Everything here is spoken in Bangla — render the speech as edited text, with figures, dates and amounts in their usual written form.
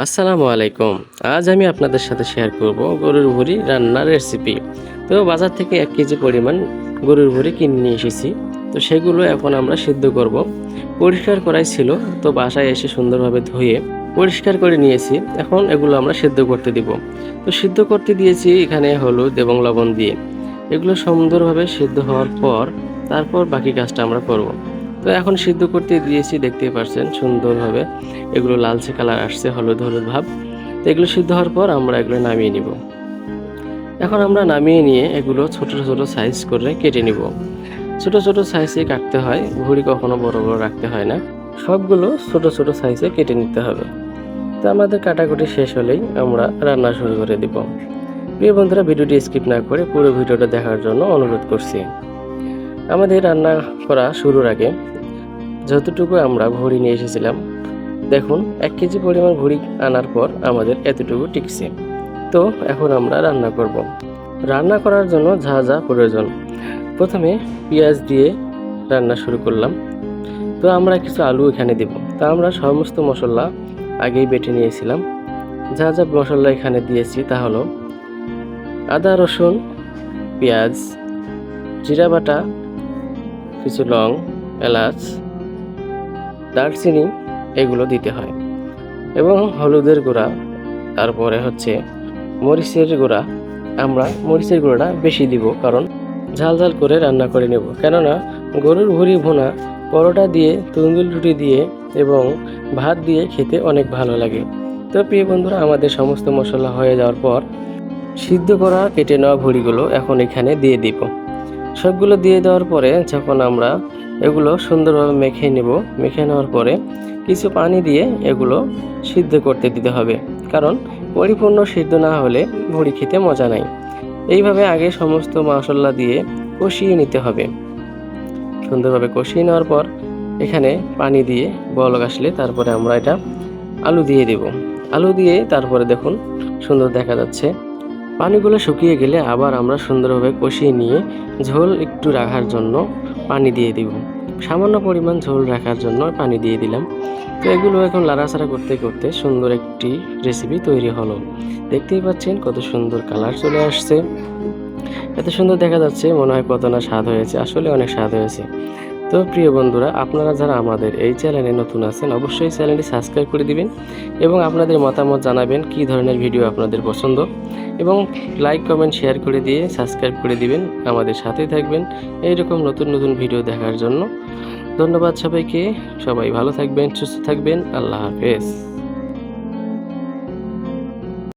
আসসালামু আলাইকুম। আজ আমি আপনাদের সাথে শেয়ার করব গরুর ভুঁড়ি রান্নার রেসিপি। তো বাজার থেকে 1 কেজি পরিমাণ গরুর ভুঁড়ি কিনে নিয়ে এসেছি। তো সেগুলো এখন আমরা সিদ্ধ করব। পরিষ্কার করাই ছিল, তো বাসায় এসে সুন্দরভাবে ধুয়ে পরিষ্কার করে নিয়েছি। এখন এগুলো আমরা সিদ্ধ করতে দিব। তো সিদ্ধ করতে দিয়েছি এখানে হলুদ এবং লবণ দিয়ে। এগুলো সুন্দরভাবে সিদ্ধ হওয়ার পর তারপর বাকি কাজটা আমরা করব। তো এখন সিদ্ধ করতে দিয়েছি, দেখতেই পাচ্ছেন সুন্দরভাবে এগুলো লালচে কালার আসছে, হলুদ হলুদ ভাব। তো এগুলো সিদ্ধ হওয়ার পর আমরা এগুলো নামিয়ে নিব। এখন আমরা নামিয়ে নিয়ে এগুলো ছোট ছোট সাইজ করে কেটে নিব। ছোট ছোট সাইজে কাটতে হয়, ভুঁড়ি কখনো বড় বড় রাখতে হয় না। সবগুলো ছোট ছোট সাইজে কেটে নিতে হবে। তো আমাদের কাটাকুটি শেষ হলেই আমরা রান্না শুরু করে দিব। প্রিয় বন্ধুরা, ভিডিওটি স্কিপ না করে পুরো ভিডিওটা দেখার জন্য অনুরোধ করছি। আমাদের রান্না করা শুরুর আগে যতটুকু আমরা ভুঁড়ি নিয়ে এসেছিলাম, দেখুন 1 কেজি পরিমাণ ভুঁড়ি আনার পর আমাদের এতটুকু টিকছে। তো এখন আমরা রান্না করব। রান্না করার জন্য যা যা প্রয়োজন, প্রথমে পেঁয়াজ দিয়ে রান্না শুরু করলাম। তো আমরা কিছু আলু এখানে দেব। তা আমরা সমস্ত মশলা আগেই বেটে নিয়েছিলাম। যা যা মশলা এখানে দিয়েছি তা হলো আদা, রসুন, পেঁয়াজ, জিরা বাটা, কিছু লং, এলাচ, দারচিনি, এগুলো দিতে হয় এবং হলুদের গুঁড়া, তারপরে হচ্ছে মরিচের গুঁড়া। আমরা মরিচের গুঁড়োটা বেশি দিব, কারণ ঝাল ঝাল করে রান্না করে নেব। কেননা গরুর ভুঁড়ি ভুনা পরোটা দিয়ে, তন্দুরি রুটি দিয়ে এবং ভাত দিয়ে খেতে অনেক ভালো লাগে। তো প্রিয় বন্ধুরা, আমাদের সমস্ত মশলা হয়ে যাওয়ার পর সিদ্ধ করা কেটে নেওয়া ভুঁড়িগুলো এখন এখানে দিয়ে দিব। সবগুলো দিয়ে দেওয়ার পরে যখন আমরা এগুলো সুন্দরভাবে মেখে নেব, মেখে নেওয়ার পরে কিছু পানি দিয়ে এগুলো সিদ্ধ করতে দিতে হবে, কারণ পরিপূর্ণ সিদ্ধ না হলে ভুঁড়ি খেতে মজা নাই। এইভাবে আগে সমস্ত মশলা দিয়ে কষিয়ে নিতে হবে। সুন্দরভাবে কষিয়ে নেওয়ার পর এখানে পানি দিয়ে বলক আসলে তারপরে আমরা এটা আলু দিয়ে দেব। আলু দিয়ে তারপরে দেখুন সুন্দর দেখা যাচ্ছে। পানিগুলো শুকিয়ে গেলে আবার আমরা সুন্দরভাবে কষিয়ে নিয়ে ঝোল একটু রাখার জন্য পানি দিয়ে দিব। সামান্য পরিমাণ ঝোল রাখার জন্য পানি দিয়ে দিলাম। তো এগুলো এখন লাড়াচাড়া করতে করতে সুন্দর একটি রেসিপি তৈরি হলো। দেখতেই পাচ্ছেন কত সুন্দর কালার চলে আসছে, এত সুন্দর দেখা যাচ্ছে, মনে হয় কত না স্বাদ হয়েছে। আসলে অনেক স্বাদ হয়েছে। তো প্রিয় বন্ধুরা, আপনারা যারা আমাদের এই চ্যানেলে নতুন আছেন, অবশ্যই চ্যানেলটি সাবস্ক্রাইব করে দিবেন এবং আপনাদের মতামত জানাবেন কী ধরনের ভিডিও আপনাদের পছন্দ, এবং লাইক কমেন্ট শেয়ার করে দিয়ে সাবস্ক্রাইব করে দিবেন। আমাদের সাথেই থাকবেন এইরকম নতুন নতুন ভিডিও দেখার জন্য। ধন্যবাদ সবাইকে। সবাই ভালো থাকবেন, সুস্থ থাকবেন। আল্লাহ হাফেজ।